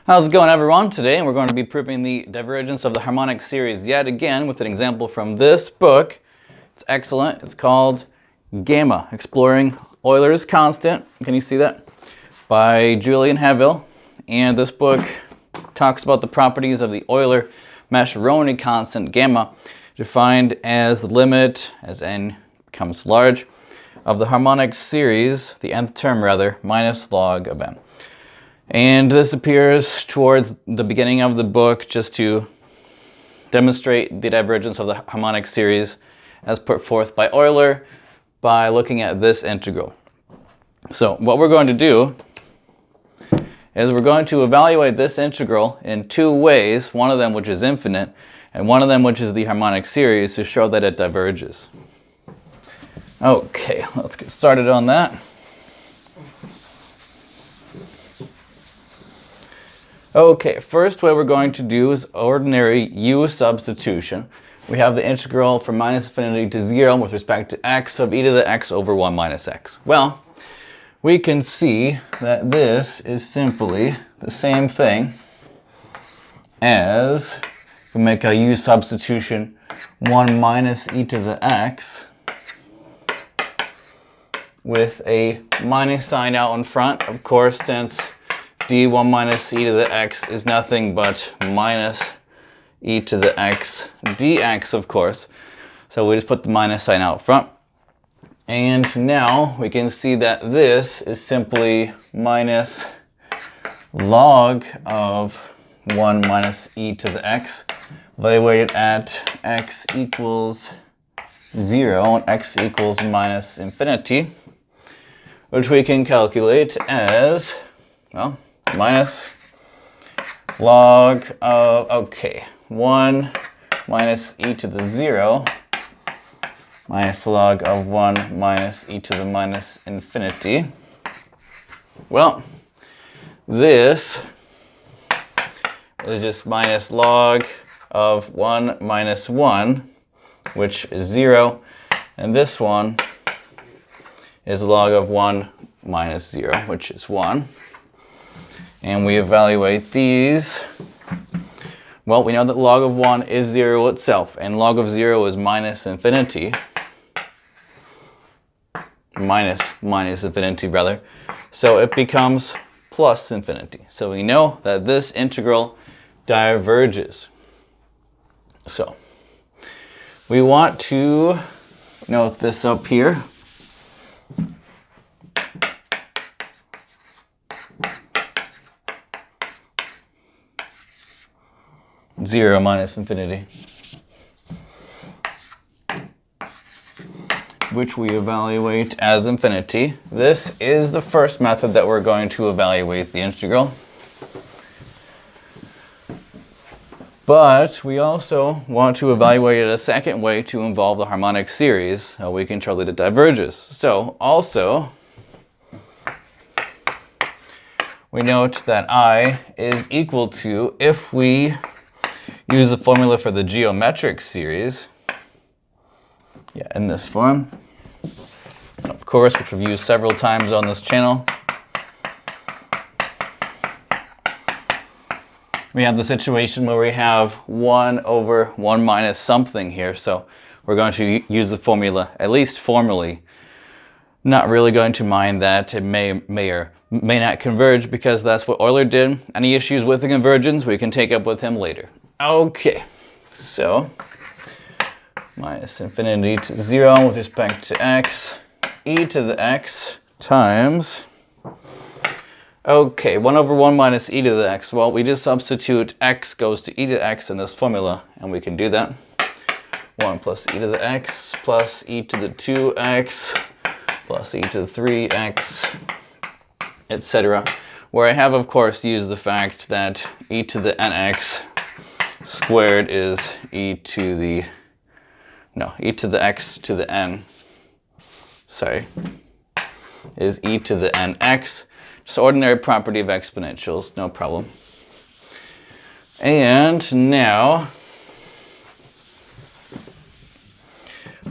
How's it going, everyone? Today we're going to be proving the divergence of the harmonic series yet again with an example from this book. It's excellent. It's called Gamma, Exploring Euler's Constant. Can you see that? By Julian Havil. And this book talks about the properties of the Euler-Mascheroni constant gamma, defined as the limit, as n becomes large, of the harmonic series, the nth term rather, minus log of n. And this appears towards the beginning of the book just to demonstrate the divergence of the harmonic series as put forth by Euler by looking at this integral. So what we're going to do is we're going to evaluate this integral in two ways, one of them which is infinite and one of them which is the harmonic series, to show that it diverges. Okay, let's get started on that. Okay, first what we're going to do is ordinary U substitution. We have the integral from minus infinity to 0 with respect to x of e to the x over 1 minus x. Well, we can see that this is simply the same thing as, if we make a U substitution, 1 minus e to the x with a minus sign out in front, of course, since d1 minus e to the x is nothing but minus e to the x dx, of course. So we just put the minus sign out front. And now we can see that this is simply minus log of 1 minus e to the x, evaluated at x equals 0 and x equals minus infinity, which we can calculate as, well, minus log of, 1 minus e to the 0 minus log of 1 minus e to the minus infinity. Well, this is just minus log of 1 minus 1, which is 0, and this one is log of 1 minus 0, which is 1. And we evaluate these. Well, we know that log of 1 is 0 itself, and log of 0 is minus infinity. Minus infinity, rather. So it becomes plus infinity. So we know that this integral diverges. So we want to note this up here. Zero minus infinity, which we evaluate as infinity. This is the first method that we're going to evaluate the integral. But we also want to evaluate it a second way to involve the harmonic series. We can show that it diverges. So also, we note that I is equal to, if we use the formula for the geometric series, in this form, of course, which we've used several times on this channel. We have the situation where we have 1 over 1 minus something here, so we're going to use the formula, at least formally. Not really going to mind that it may or may not converge, because that's what Euler did. Any issues with the convergence we can take up with him later. Okay, so minus infinity to 0 with respect to x, e to the x times, 1 over 1 minus e to the x. Well, we just substitute x goes to e to the x in this formula, and we can do that. 1 plus e to the x plus e to the 2x plus e to the 3x, etc. Where I have, of course, used the fact that e to the nx squared is e to the x to the n, is e to the nx, just ordinary property of exponentials, no problem. And now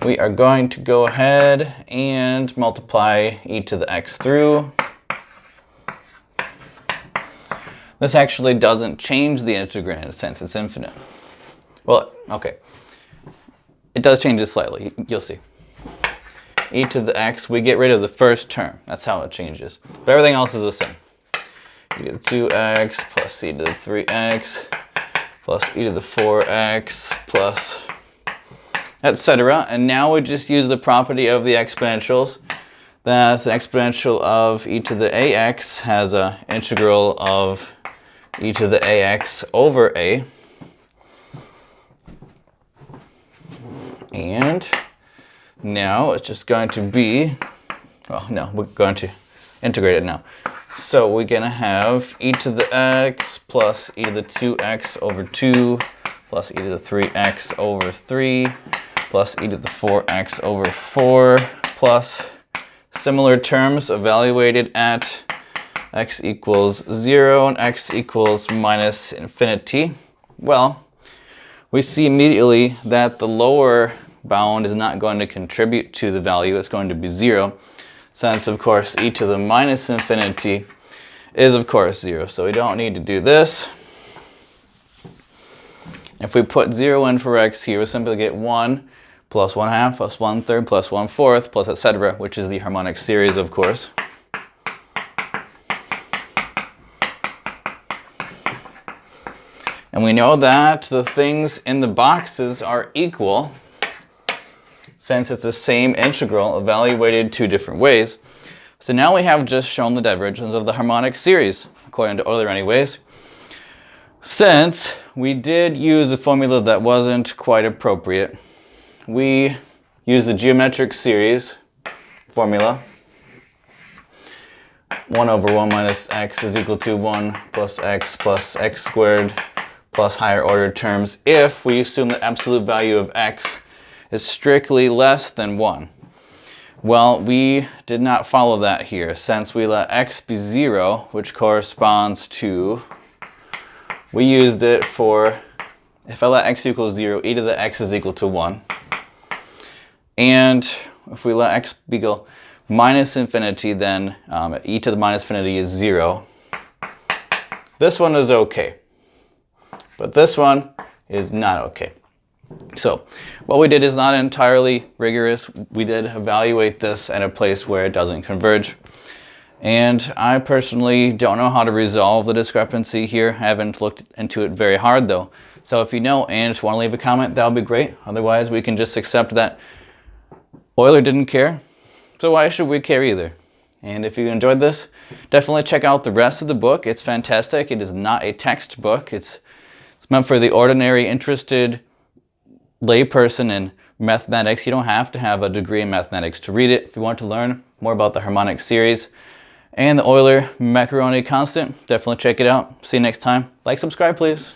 we are going to go ahead and multiply e to the x through. This actually doesn't change the integrand since it's infinite. Well, okay. It does change it slightly, you'll see. E to the x, we get rid of the first term. That's how it changes. But everything else is the same. E to the 2x plus e to the 3x plus e to the 4x plus etc. And now we just use the property of the exponentials, that the exponential of e to the ax has an integral of e to the ax over a. And now it's just going to be, well, no, we're going to integrate it now. So we're going to have e to the x plus e to the 2x over 2 plus e to the 3x over 3 plus e to the 4x over 4 plus similar terms evaluated at x equals 0 and x equals minus infinity. Well, we see immediately that the lower bound is not going to contribute to the value. It's going to be 0, since of course e to the minus infinity is of course 0. So we don't need to do this. If we put 0 in for x here, we simply get 1 plus 1/2 plus 1/3 plus 1/4 plus etc., which is the harmonic series, of course. And we know that the things in the boxes are equal, since it's the same integral evaluated two different ways. So now we have just shown the divergence of the harmonic series, according to Euler anyways. Since we did use a formula that wasn't quite appropriate, we used the geometric series formula. 1 over 1 minus x is equal to 1 plus x squared plus higher order terms if we assume the absolute value of x is strictly less than 1. Well, we did not follow that here, since we let x be 0, which corresponds to, we used it for, if I let x equal 0, e to the x is equal to 1. And if we let x equal minus infinity, then e to the minus infinity is 0. This one is okay, but this one is not okay. So what we did is not entirely rigorous. We did evaluate this at a place where it doesn't converge. And I personally don't know how to resolve the discrepancy here. I haven't looked into it very hard though. So if you know and just want to leave a comment, that would be great. Otherwise, we can just accept that Euler didn't care. So why should we care either? And if you enjoyed this, definitely check out the rest of the book. It's fantastic. It is not a textbook. It's meant for the ordinary interested layperson in mathematics. You don't have to have a degree in mathematics to read it. If you want to learn more about the harmonic series and the Euler macaroni constant, definitely check it out. See you next time. Like, subscribe, please.